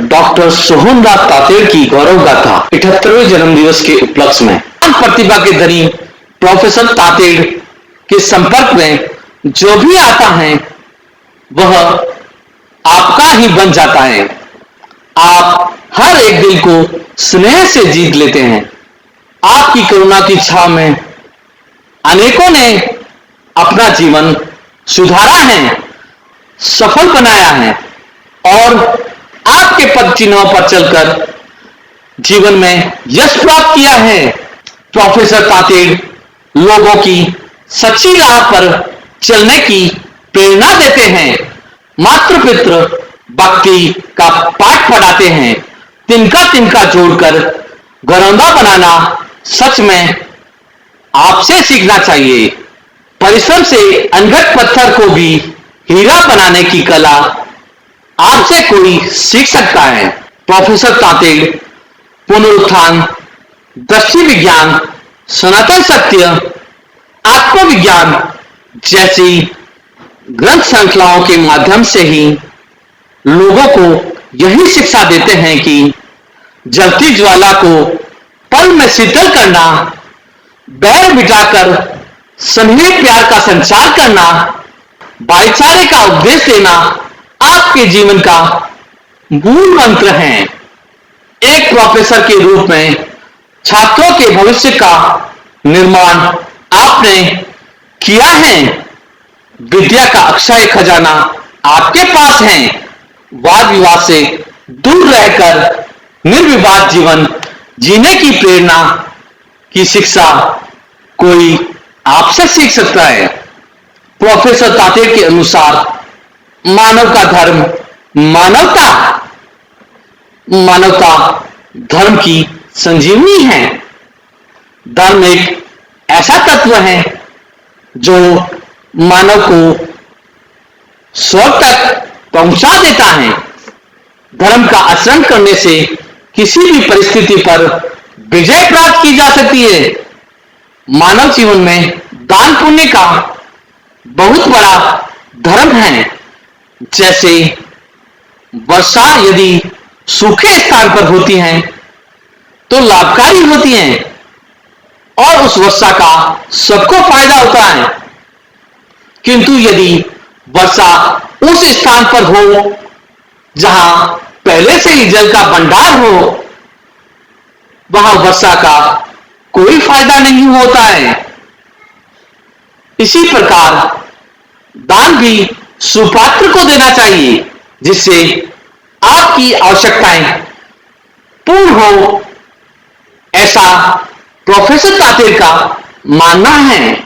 Doctor Sohandas Tated की गौरव गाथा 78वें जन्म दिवस के उपलक्ष्य में प्रतिभा के धनी प्रोफेसर तातेड़ के संपर्क में जो भी आता है वह आपका ही बन जाता है। आप हर एक दिल को स्नेह से जीत लेते हैं। आपकी करुणा की छाव में अनेकों ने अपना जीवन सुधारा है, सफल बनाया है और आपके पद चिन्हों पर चलकर जीवन में यश प्राप्त किया है। प्रोफेसर तातेड़ लोगों की सच्ची राह पर चलने की प्रेरणा देते हैं, मातृ पितृ भक्ति का पाठ पढ़ाते हैं। तिनका तिनका जोड़कर घरौंदा बनाना सच में आपसे सीखना चाहिए। परिश्रम से अनघट पत्थर को भी हीरा बनाने की कला आपसे कोई सीख सकता है। प्रोफेसर तातेड़ पुनरुत्थान, दृष्टि विज्ञान, सनातन सत्य, आत्मविज्ञान जैसी ग्रंथ श्रृंखलाओं के माध्यम से ही लोगों को यही शिक्षा देते हैं कि जलती ज्वाला को पल में शीतल करना, बैर मिटाकर स्नेह प्यार का संचार करना, भाईचारे का उपदेश देना आपके जीवन का मूल मंत्र है। एक प्रोफेसर के रूप में छात्रों के भविष्य का निर्माण आपने किया है। विद्या का अक्षय खजाना आपके पास है। वाद विवाद से दूर रहकर निर्विवाद जीवन जीने की प्रेरणा की शिक्षा कोई आपसे सीख सकता है। प्रोफेसर तातेड़ के अनुसार मानव का धर्म मानवता, मानवता धर्म की संजीवनी है। धर्म एक ऐसा तत्व है जो मानव को स्वर्ग तक पहुंचा देता है। धर्म का आचरण करने से किसी भी परिस्थिति पर विजय प्राप्त की जा सकती है। मानव जीवन में दान पुण्य का बहुत बड़ा धर्म है। जैसे वर्षा यदि सूखे स्थान पर होती है तो लाभकारी होती हैं और उस वर्षा का सबको फायदा होता है। किंतु यदि वर्षा उस स्थान पर हो जहां पहले से ही जल का भंडार हो, वहां वर्षा का कोई फायदा नहीं होता है। इसी प्रकार दान भी सुपात्र को देना चाहिए, जिससे आपकी आवश्यकताएं पूर्ण हो, ऐसा प्रोफेसर तातेर का मानना है।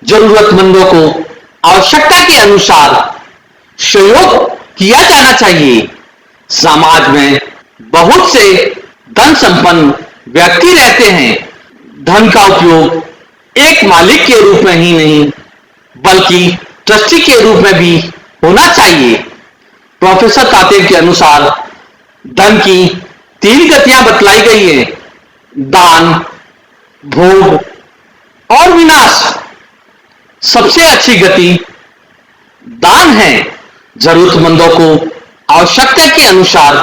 जरूरतमंदों को आवश्यकता के अनुसार सहयोग किया जाना चाहिए। समाज में बहुत से धन संपन्न व्यक्ति रहते हैं। धन का उपयोग एक मालिक के रूप में ही नहीं, बल्कि ट्रस्टी के रूप में भी होना चाहिए। प्रोफेसर तातेर के अनुसार धन की 3 गतियां बतलाई गई है: दान, भोग और विनाश। सबसे अच्छी गति दान है। जरूरतमंदों को आवश्यकता के अनुसार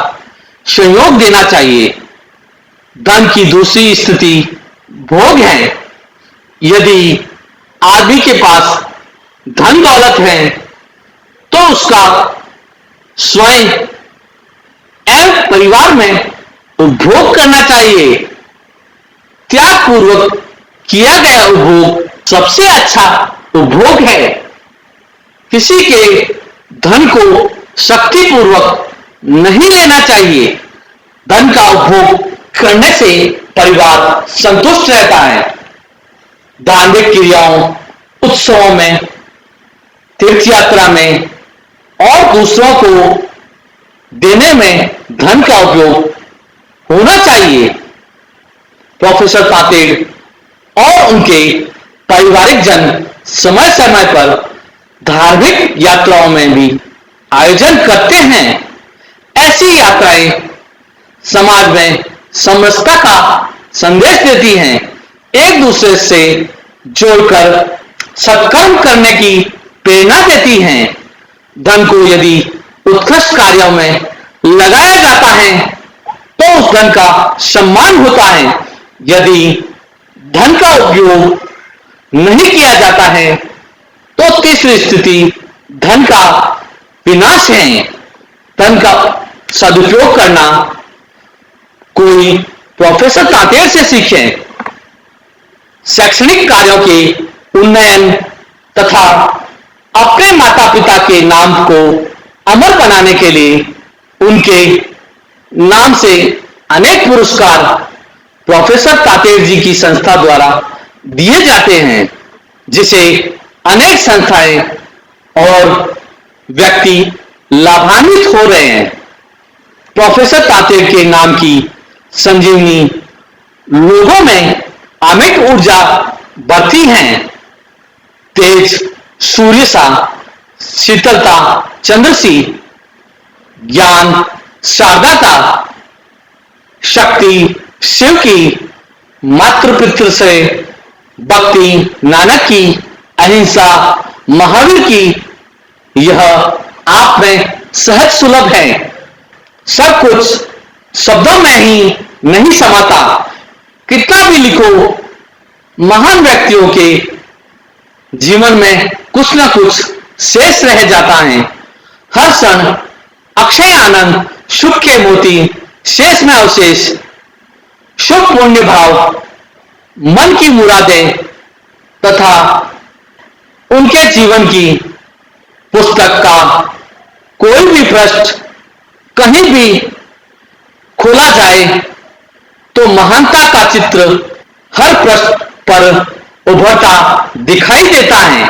सहयोग देना चाहिए। धन की दूसरी स्थिति भोग है। यदि आदमी के पास धन दौलत है तो उसका स्वयं एवं परिवार में उपभोग करना चाहिए। त्याग पूर्वक किया गया उपभोग सबसे अच्छा उपभोग है। किसी के धन को शक्तिपूर्वक नहीं लेना चाहिए। धन का उपभोग करने से परिवार संतुष्ट रहता है। धार्मिक क्रियाओं, उत्सवों में, तीर्थ यात्रा में और दूसरों को देने में धन का उपयोग होना चाहिए। प्रोफेसर तातेर और उनके पारिवारिक जन समय समय पर धार्मिक यात्राओं में भी आयोजन करते हैं। ऐसी यात्राएं समाज में समरसता का संदेश देती हैं, एक दूसरे से जोड़कर सत्कर्म करने की प्रेरणा देती हैं। धन को यदि उत्कृष्ट कार्यों में लगाया जाता है तो उस धन का सम्मान होता है। यदि धन का उपयोग नहीं किया जाता है तो तीसरी स्थिति धन का विनाश है। धन का सदुपयोग करना कोई प्रोफेसर तातेर से सीखें। शैक्षणिक कार्यों के उन्नयन तथा अपने माता पिता के नाम को अमर बनाने के लिए उनके नाम से अनेक पुरस्कार प्रोफेसर तातेर जी की संस्था द्वारा दिए जाते हैं, जिसे अनेक संस्थाएं और व्यक्ति लाभान्वित हो रहे हैं। प्रोफेसर तातेर के नाम की संजीवनी लोगों में अमिट ऊर्जा बढ़ती है। तेज सूर्य सा, शीतलता चंद्र सी, ज्ञान शारदाता, शक्ति शिव की, मातृपितृ से भक्ति नानक की, अहिंसा महावीर की। यह आप में सहज सुलभ है। सब कुछ शब्दों में ही नहीं समाता। कितना भी लिखो, महान व्यक्तियों के जीवन में कुछ ना कुछ शेष रह जाता है। हर क्षण अक्षय आनंद, सुख के मोती, शेष में अवशेष, शुभ पुण्य भाव, मन की मुरादें तथा उनके जीवन की पुस्तक का कोई भी पृष्ठ कहीं भी खोला जाए तो महानता का चित्र हर पृष्ठ पर उभरता दिखाई देता है।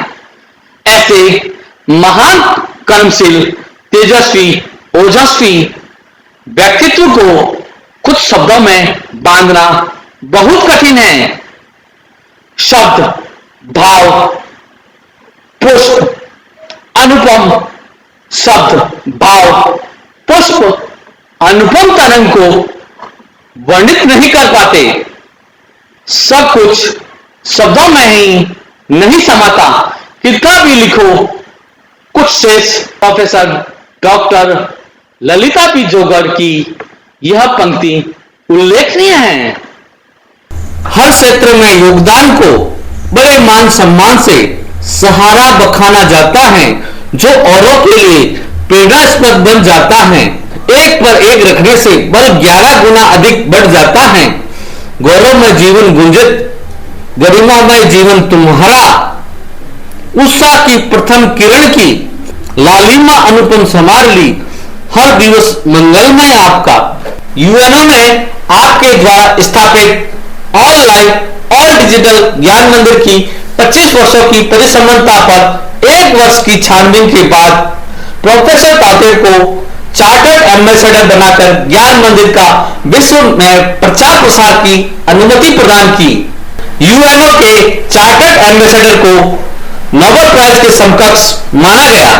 ऐसे महान कर्मशील, तेजस्वी, ओजस्वी व्यक्तित्व को कुछ शब्दों में बांधना बहुत कठिन है। शब्द, भाव, पुष्प, अनुपम। शब्द, भाव, पुष्प, अनुपम तरंग को वर्णित नहीं कर पाते। सब कुछ शब्दों में ही नहीं समाता। कितना भी लिखो, कुछ शेष। Professor doctor Lalita P jugaad की यह पंक्ति उल्लेखनीय हैं। हर क्षेत्र में योगदान को बड़े मान सम्मान से सहारा बखाना जाता है, जो औरों के लिए प्रेरणास्पद बन जाता है। एक पर एक रखने से बल 11 गुना अधिक बढ़ जाता है। गौरवमय जीवन गुंजित, गरिमामय जीवन तुम्हारा, उत्साह की प्रथम किरण की लालिमा अनुपम समार ली, हर दिवस मंगलमय आपका। यूएनओ ने आपके द्वारा स्थापित ऑनलाइन और डिजिटल ज्ञान मंदिर की 25 वर्षों की परिसंपन्नता पर 1 वर्ष की छानबीन के बाद प्रोफेसर तातेड़ को चार्टर्ड एम्बेसडर बनाकर ज्ञान मंदिर का विश्व में प्रचार प्रसार की अनुमति प्रदान की। यूएनओ के चार्टर्ड एम्बेसडर को नोबेल प्राइज के समकक्ष माना गया।